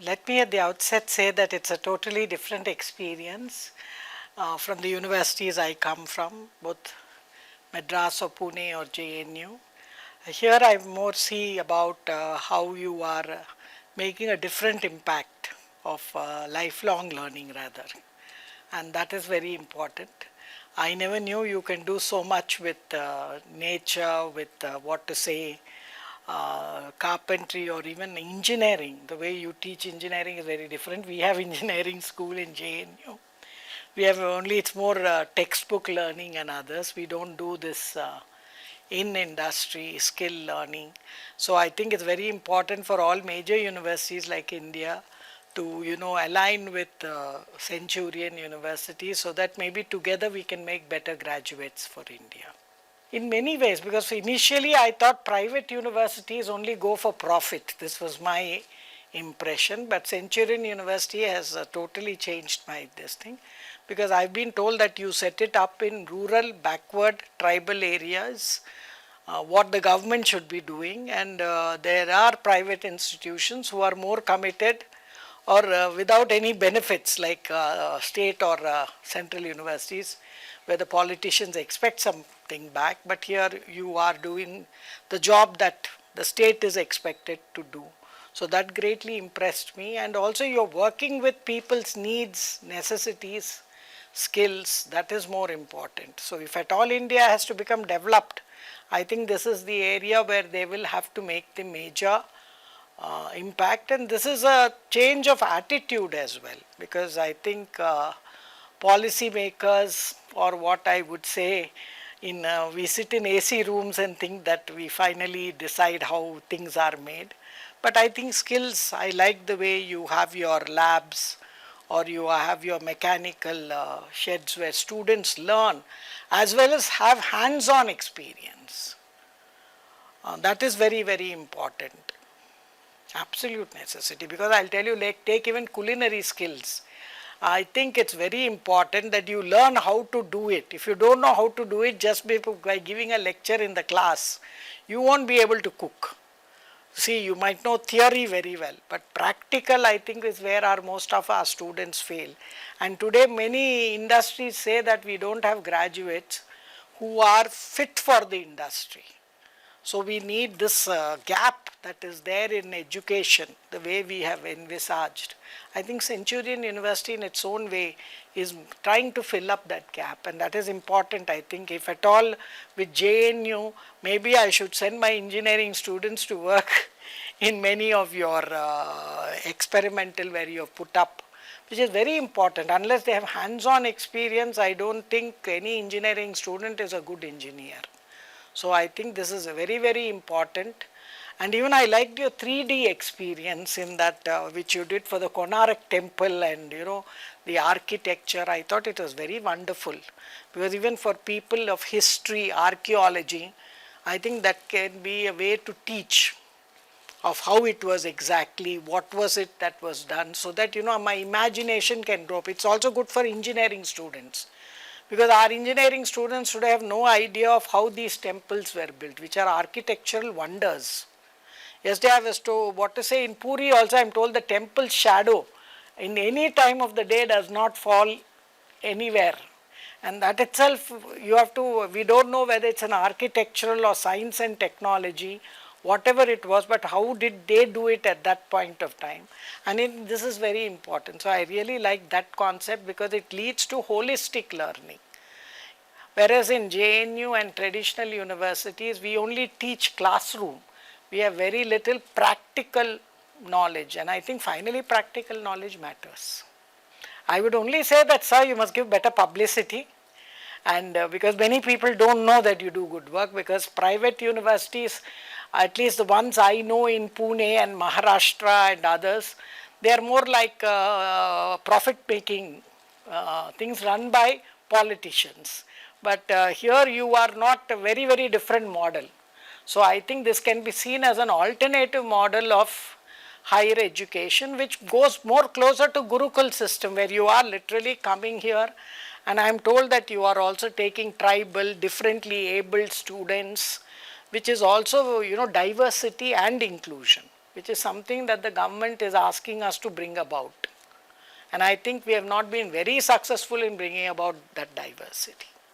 Let me at the outset say that it's a totally different experience from the universities I come from, both Madras or Pune or JNU. Here I more see about how you are making a different impact of lifelong learning rather, and that is very important. I never knew you can do so much with nature, with what to say, carpentry or even engineering. The way you teach engineering is very different. We have engineering school in JNU. We have only, it's more textbook learning and others. We don't do this in industry skill learning. So I think it's very important for all major universities like India to align with Centurion University, so that maybe together we can make better graduates for India. In many ways, because initially I thought private universities only go for profit. This was my impression, but Centurion University has totally changed my this thing, because I've been told that you set it up in rural, backward, tribal areas, what the government should be doing, and there are private institutions who are more committed or without any benefits like state or central universities, where the politicians expect something back, but here you are doing the job that the state is expected to do. So that greatly impressed me, and also you're working with people's needs, necessities, skills. That is more important. So if at all India has to become developed, I think this is the area where they will have to make the major impact, and this is a change of attitude as well, because I think policy makers, or what I would say, we sit in AC rooms and think that we finally decide how things are made. But I think skills, I like the way you have your labs or you have your mechanical sheds where students learn as well as have hands-on experience. That is very, very important. Absolute necessity, because I'll tell you, like, take even culinary skills. I think it's very important that you learn how to do it. If you don't know how to do it, just by giving a lecture in the class, you won't be able to cook. See, you might know theory very well, but practical, I think, is where most of our students fail. And today many industries say that we don't have graduates who are fit for the industry. So we need this gap that is there in education, the way we have envisaged. I think Centurion University in its own way is trying to fill up that gap, and that is important. I think if at all with JNU, maybe I should send my engineering students to work in many of your experimental where you have put up, which is very important. Unless they have hands-on experience, I don't think any engineering student is a good engineer. So I think this is very, very important. And even I liked your 3D experience in that which you did for the Konark temple and the architecture. I thought it was very wonderful, because even for people of history, archaeology, I think that can be a way to teach of how it was exactly, what was it that was done, so that my imagination can grow up. It's also good for engineering students, because our engineering students should have no idea of how these temples were built, which are architectural wonders. Yesterday I was told, what to say, in Puri also I am told the temple shadow in any time of the day does not fall anywhere. And that itself, we don't know whether it's an architectural or science and technology, whatever it was, but how did they do it at that point of time? And this is very important. So I really like that concept, because it leads to holistic learning. Whereas in JNU and traditional universities, we only teach classroom. We have very little practical knowledge, and I think finally practical knowledge matters. I would only say that, sir, you must give better publicity, and because many people don't know that you do good work, because private universities, at least the ones I know in Pune and Maharashtra and others, they are more like profit-making things run by politicians. But here you are not a very, very different model. So I think this can be seen as an alternative model of higher education, which goes more closer to Gurukul system, where you are literally coming here, and I am told that you are also taking tribal, differently abled students, which is also diversity and inclusion, which is something that the government is asking us to bring about. And I think we have not been very successful in bringing about that diversity.